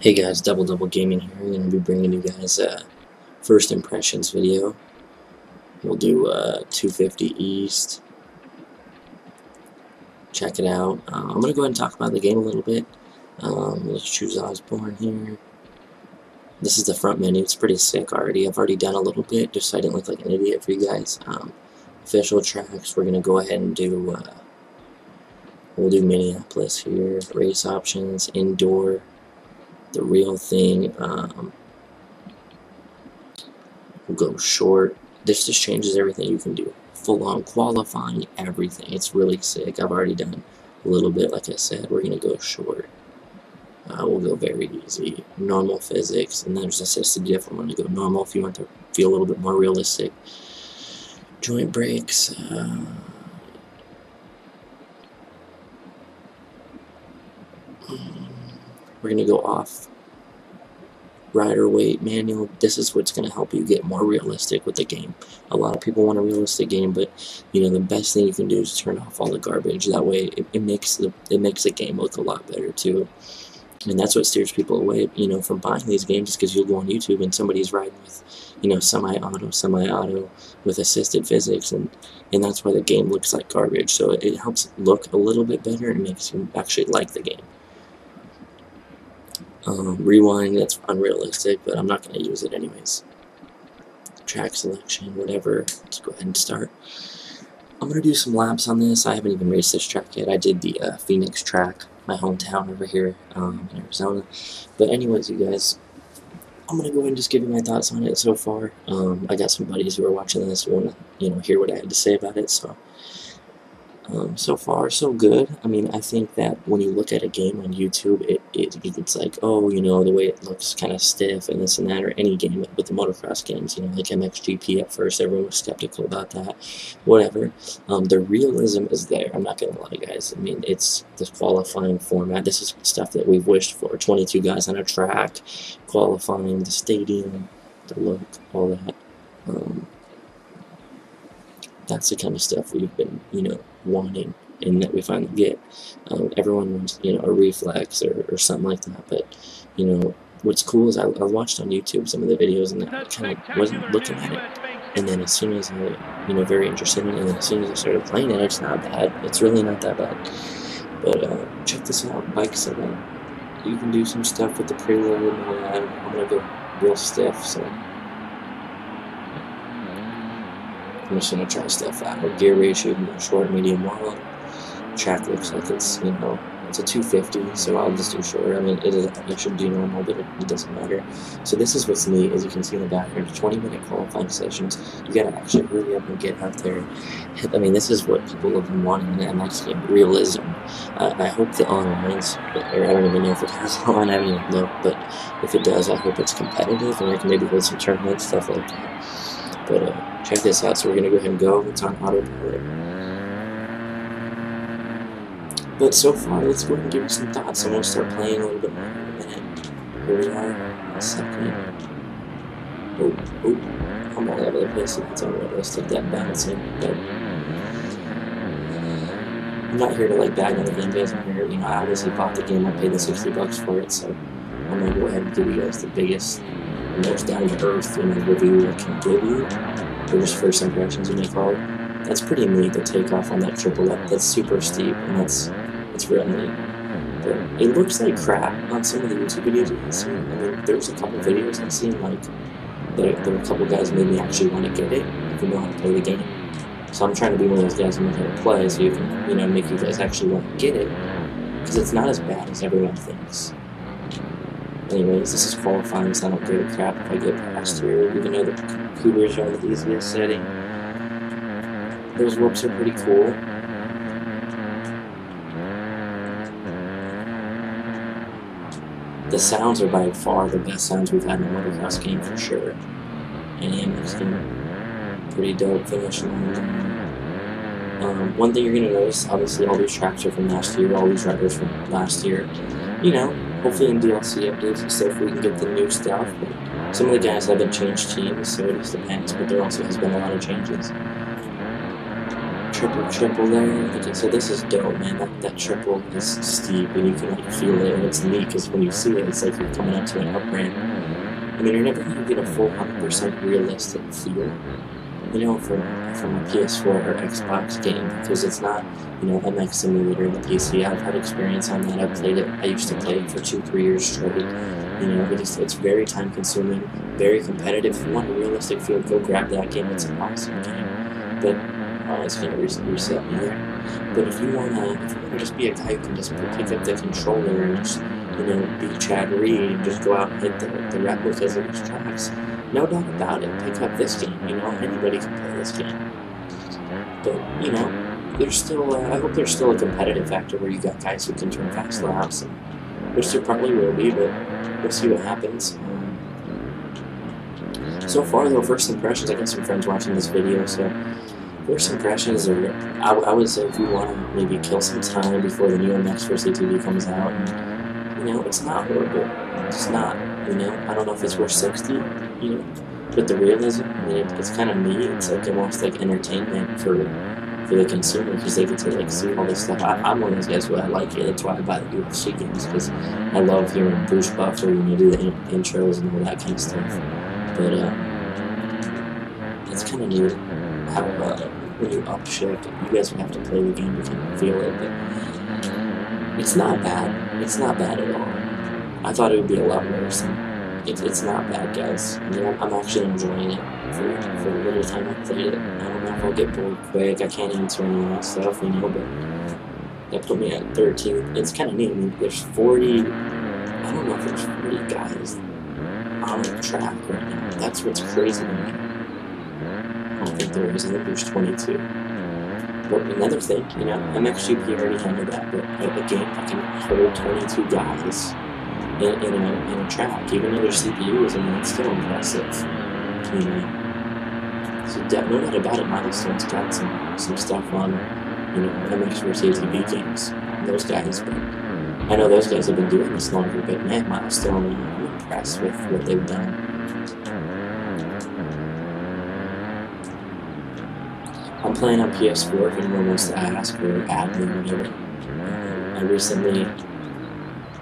Hey guys, Double Gaming here. I'm going to be bringing you guys a first impressions video. We'll do 250 East. Check it out. I'm going to go ahead and talk about the game a little bit. Let's choose Osborne here. This is the front menu. It's pretty sick already. I've already done a little bit just so I didn't look like an idiot for you guys. Official tracks, we're going to go ahead and do, we'll do Minneapolis here. Race options, indoor, the real thing. We'll go short. This just changes everything you can do. Full on qualifying, everything. It's really sick. I've already done a little bit, like I said. We're going to go short. We'll go very easy. Normal physics, and then there's assisted diff. I'm going to go normal if you want to feel a little bit more realistic. Joint brakes. We're going to go off. Rider weight manual. This is what's going to help you get more realistic with the game. A lot of people want a realistic game, but you know the best thing you can do is turn off all the garbage. That way, it makes the game look a lot better too. And that's what steers people away, you know, from buying these games, because you'll go on YouTube and somebody's riding with, you know, semi-auto with assisted physics, and that's why the game looks like garbage. So it helps look a little bit better and makes you actually like the game. Rewind, that's unrealistic, but I'm not going to use it anyways. Track selection, whatever. Let's go ahead and start. I'm going to do some laps on this. I haven't even raced this track yet. I did the Phoenix track, my hometown over here in Arizona. But anyways, you guys, I'm going to go ahead and just give you my thoughts on it so far. I got some buddies who are watching this who want to, you know, hear what I had to say about it, so... so far, so good. I mean, I think that when you look at a game on YouTube, it's like, oh, you know, the way it looks kind of stiff and this and that, or any game with the motocross games, you know, like MXGP at first, everyone was skeptical about that, whatever. The realism is there, I'm not going to lie, guys. I mean, it's the qualifying format. This is stuff that we've wished for. 22 guys on a track, qualifying, the stadium, the look, all that. That's the kind of stuff we've been, you know, wanting, and that we finally get. Everyone wants, you know, a reflex or something like that, but, you know, what's cool is I watched on YouTube some of the videos, and I kind of wasn't looking at it, and then as soon as I, you know, very interested in it, and then as soon as I started playing it, it's not bad. It's really not that bad. But check this out, bike setup. You can do some stuff with the preload and all that. I'm going to go real stiff, so... I'm just going to try stuff out. Gear ratio, short, medium, long. Track looks like it's, you know, it's a 250, so I'll just do short. I mean, I should do normal, but it doesn't matter. So this is what's neat, as you can see in the background, 20-minute qualifying sessions. You got to actually hurry up and get out there. I mean, this is what people have been wanting, and that's realism. I hope the online's, or I don't even know if it has online, I haven't even looked, but if it does, I hope it's competitive, and I can maybe hold some tournaments, stuff like that. But check this out, so we're going to go ahead and go. It's on autopilot. But so far, let's go ahead and give it some thoughts. I'm going to start playing a little bit more in a minute. Here we are, a second. I'm all over the place, so it's unrealistic, that bouncing. But I'm not here to like bag on the game, guys. I'm here, you know, I obviously bought the game. I paid the $60 for it, so I'm going to go ahead and give you guys the biggest, most down-to-earth, you know, review I can give you, or just first impressions, you may call it. That's pretty neat, the takeoff on that triple up. That's super steep, and that's real neat. But it looks like crap on some of the YouTube videos you can see. I mean, there's a couple videos I've seen, like, there are a couple guys made me actually want to get it, if you know how to play the game. So I'm trying to be one of those guys who knows how to play, so you can, you know, make you guys actually want to get it, because it's not as bad as everyone thinks. Anyways, this is qualifying, so I don't give a crap if I get past here, even though the computers are the easiest setting. Those whoops are pretty cool. The sounds are by far the best sounds we've had in a motocross game for sure. And it's been pretty dope finish line. One thing you're going to notice, obviously all these tracks are from last year, all these riders from last year. You know, hopefully in DLC updates and stuff we can get the new stuff, but some of the guys haven't changed teams, so it just depends, but there also has been a lot of changes. triple there. Okay, so this is dope, man. That triple is steep, and you can like feel it, and it's neat because when you see it, it's like you're coming up to an up ramp. I mean, you're never going to get a full 100% realistic feel, you know, from a PS4 or Xbox game, because it's not, you know, MX Simulator on the PC. I've had experience on that. I've played it. I used to play it for 2-3 years straight. You know, it's very time consuming, very competitive. If you want a realistic feel, go grab that game. It's an awesome game. But it's going to reset me there. But if you wanna just be a guy who can just pick up the controller and just, you know, be Chad Reed and just go out and hit the replicas of these tracks, no doubt about it, pick up this game. You know, anybody can play this game. But you know, there's still I hope there's still a competitive factor where you got guys who can turn fast laps, and which there probably will be, but we'll see what happens. So far, though, first impressions, I got some friends watching this video, so first impressions are, I would say if you want to maybe kill some time before the new MX for ATV comes out, and, you know, it's not horrible. It's not, you know, I don't know if it's worth 60, you know, but the realism, I mean, it's kind of neat. It's like almost like entertainment for the consumer, because they get to like see all this stuff. I'm one of those guys who I like it. That's why I buy the UFC games, because I love hearing Bruce Buffer, you know, do the intros and all that kind of stuff. But it's kind of neat how when you upshift, you guys would have to play the game to kind of feel it. But it's not bad. It's not bad at all. I thought it would be a lot worse. It's not bad, guys. I mean, I'm actually enjoying it for the little time I played it. I don't know if I'll get bored quick. I can't answer any of that stuff, you know, but that put me at 13. It's kind of neat. I mean, there's 40, I don't know if there's 40 guys on the track right now. That's what's crazy to me. I don't think there is. I think there's 22. But another thing, you know, MXGP already handled that, but a game that can hold 22 guys in a track, even though there's CPUs, I mean, it's still impressive, you know. So no doubt about it, Milestone's got some stuff on, you know, MX vs. ATV games, those guys, but I know those guys have been doing this longer, but man, Milestone, I'm impressed with what they've done. I'm playing on PS4 if anyone wants to ask or add me or whatever. I recently,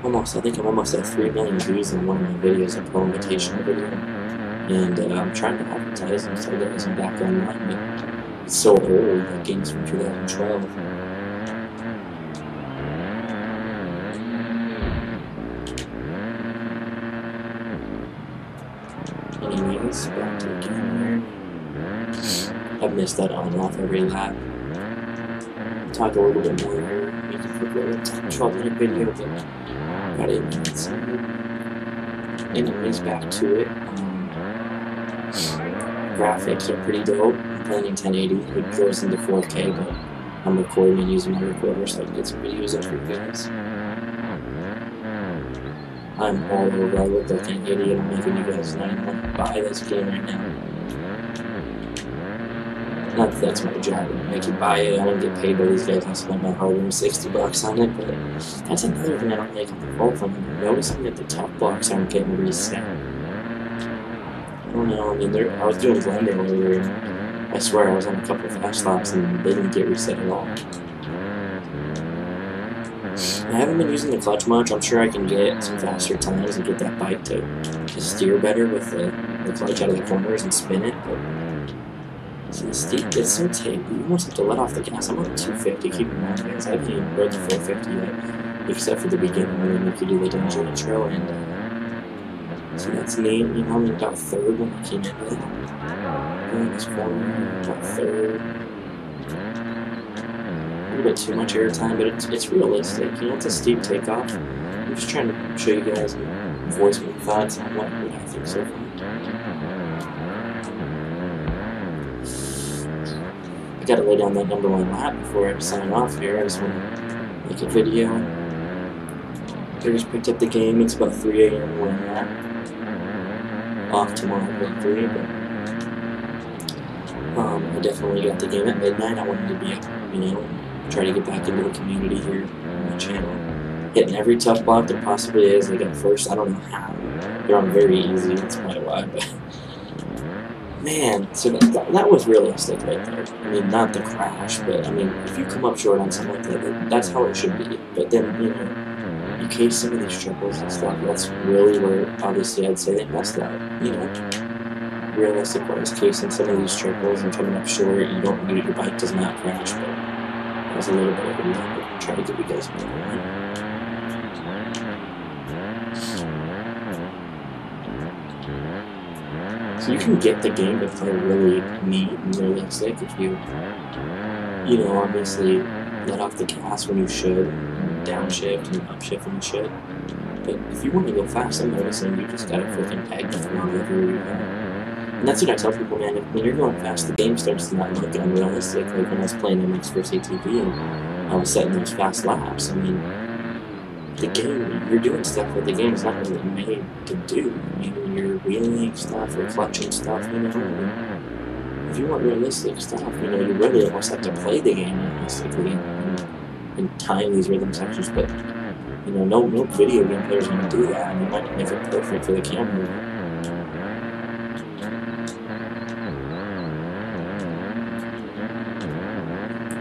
I think I'm almost at 3 million views on one of my videos, a Pro Invitational video. And I'm trying to advertise and so that isn't back online, but it's so old, that game's from 2012. Anyways, back to the game here. I've missed that on and off every lap. Talk a little bit more here. Make it quick, 12-minute video, but got 8 minutes. Anyways, back to it. Graphics are pretty dope. I'm playing in 1080. It goes into 4K, but I'm recording and using my recorder so I can get some videos up for you guys. I'm all over. I look like an idiot. I'm making you guys not even want to buy this game right now. Not that that's my job, I make you buy it. I don't get paid by these guys. I spend my hard-earned $60 on it, but that's another thing I don't like on the Volt phone. I'm noticing that the top blocks aren't getting reset. I don't know, I mean, I was doing blending earlier, and I swear I was on a couple of fast laps and they didn't get reset at all. I haven't been using the clutch much. I'm sure I can get some faster times and get that bike to steer better with the clutch out of the corners and spin it, but it's so tight. You almost have to let off the gas. I'm on 250, keep in mind, guys. I haven't even rode the 450 yet, except for the beginning when they make you do the dungeon intro, and so that's neat. You know, I'm about third when I came in with it. Going this corner, about third. A little bit too much airtime, but it's realistic. You know, it's a steep takeoff. I'm just trying to show you guys and voice my thoughts on what I think so far. I gotta lay down that #1 lap before I sign off here. I just want to make a video. I just picked up the game. It's about 3 a.m. where I'm at. Off tomorrow at 3, but I definitely got the game at midnight. I wanted to be up, you know, try to get back into the community here on my channel. Hitting every tough block there possibly is. I got first. I don't know how. They're on very easy. That's probably why, but Man, so that was realistic right there. I mean, not the crash, but I mean, if you come up short on something like that, that's how it should be. But then, you know, you case some of these triples and stuff, that's really where, obviously, I'd say they messed up. You know, realistic wise, casing some of these triples and coming up short, your bike does not crash, but that was a little bit of a real, but try to give you guys a better one. So you can get the game to play really neat and realistic if you know, obviously let off the gas when you should, and downshift and upshift when you should. But if you want to go fast, I'm noticing you just gotta freaking peg the floor everywhere you go. And that's what I tell people, man, when you're going fast, the game starts to not look unrealistic. Like when I was playing MX vs ATV and I was setting those fast laps, I mean, the game, you're doing stuff that the game is not really made to do. I mean, you're wheeling stuff or clutching stuff, you know. If you want realistic stuff, you know, you really almost have to play the game realistically and time these rhythm sections. But, you know, no video game player is going to do that. I mean, it might make it perfect for the camera.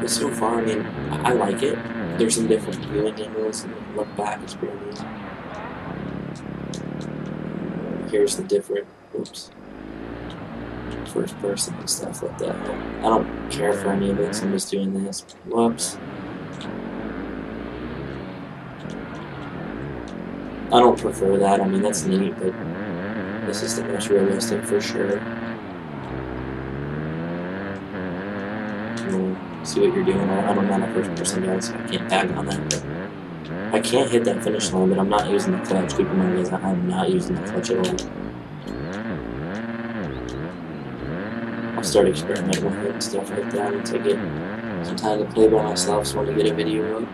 But so far, I mean, I like it. There's some different viewing angles, and look back, it's pretty neat. Here's the different, oops, first person and stuff like that. I don't care for any of it, so I'm just doing this. Whoops. I don't prefer that, I mean, that's neat, but this is the most realistic for sure. See what you're doing. I'm not a first person guy, so I can't tag on that. But I can't hit that finish line, but I'm not using the clutch. Keep in mind, guys, I'm not using the clutch at all. I'll start experimenting with it and stuff like that once I get some time to play by myself, so I want to get a video up.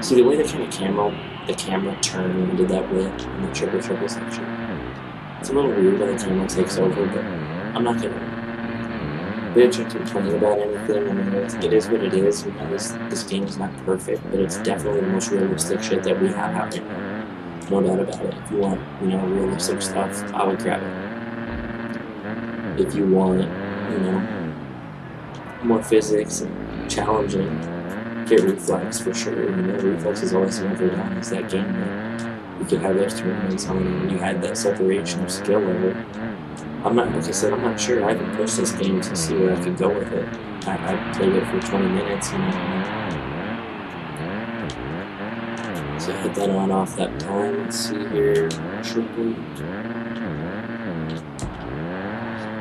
See, the way the camera turned when we did that whip in the triple section. It's a little weird when the camera takes over, but I'm not gonna bitch or complain about anything. I mean, it is what it is. You know, this game is not perfect, but it's definitely the most realistic shit that we have out there. No doubt about it. If you want, you know, realistic stuff, I would grab it. If you want, you know, more physics and challenging, get Reflex for sure. You know, Reflex is always never done. It's that game that you could have those tournaments on and you had that separation of skill level. I'm not, like I said, I'm not sure. I haven't pushed this game to see where I could go with it. I played it for 20 minutes and so I hit that on off that time. Let's see here. Triple.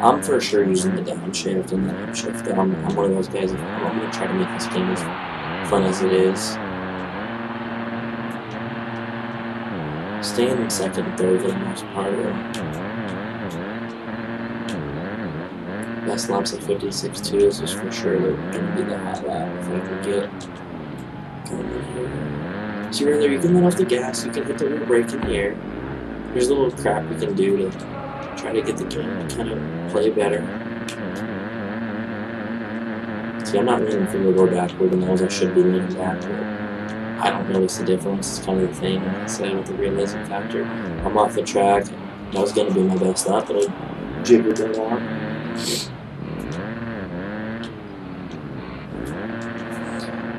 I'm for sure using the downshift and the upshift. I'm one of those guys. I'm going to try to make this game as fun as it is. Staying in second and third for the most part of it. Best laps at 56.2 is for sure going to be the hot lap if I can get going in here. So rather you can let off the gas, you can hit the rear brake in the air. There's a little crap you can do to try to get the game to kind of play better. See, I'm not leaning for the go backward, and those I should be leaning backward. I don't notice the difference. It's kind of the thing, like I said, with the realism factor. I'm off the track. That was going to be my best lap, but I jiggered it out.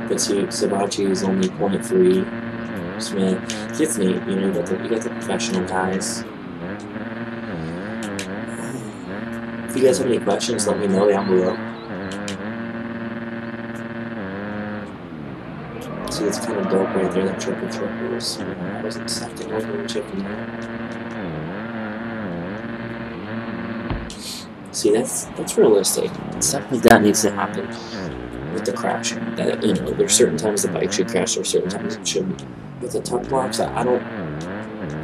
But see, Sabachi is only 0.3. Smith. It's neat, you know, you got the professional guys. If you guys have any questions, let me know down below. See, it's kind of dope right there, that triples. I wasn't second, I was really checking that. See, that's realistic. Stuff like that needs to happen with the crashing. That, you know, there's certain times the bike should crash, there's certain times it shouldn't. With the tuck blocks, I don't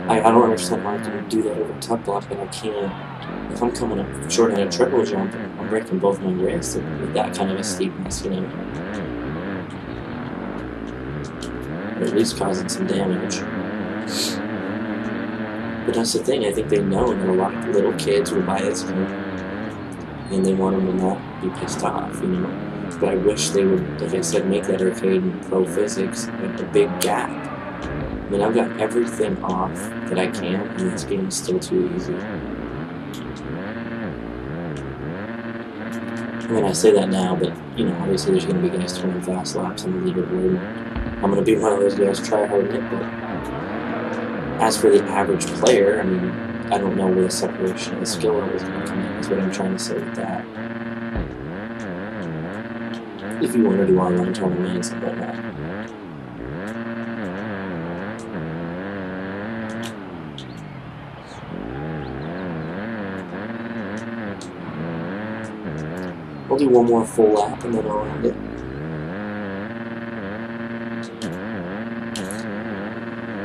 understand why I can do that over a tuck block, but I can't. If I'm coming up short on a triple jump, I'm breaking both my wrists with that kind of a steepness, you know. Or at least causing some damage. But that's the thing, I think they know that a lot of little kids will buy this game, and they want them to not be pissed off, you know. But I wish they would, like I said, make that arcade and pro physics a big gap. mean, I've got everything off that I can, and this game is still too easy. I mean, I say that now, but, you know, obviously there's going to be guys turning fast laps on the leaderboard. I'm going to be one of those guys try hard in it, but as for the average player, I mean, I don't know where the separation of the skill level is going to come in, is what I'm trying to say with that. If you want to do online tournaments and whatnot. I'll do one more full lap and then I'll end it.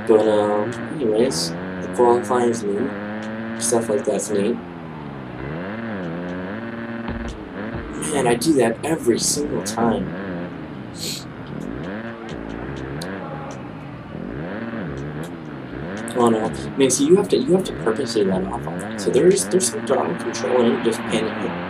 But, anyways, the qualifying's neat. Stuff like that's neat. Man, I do that every single time. Oh no. I mean, see, you have to purposely let off on that. So there's some throttle control and it just panicking.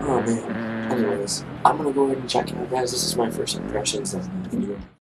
Oh man. Anyways, I'm gonna go ahead and check out, guys. This is my first impressions of the video.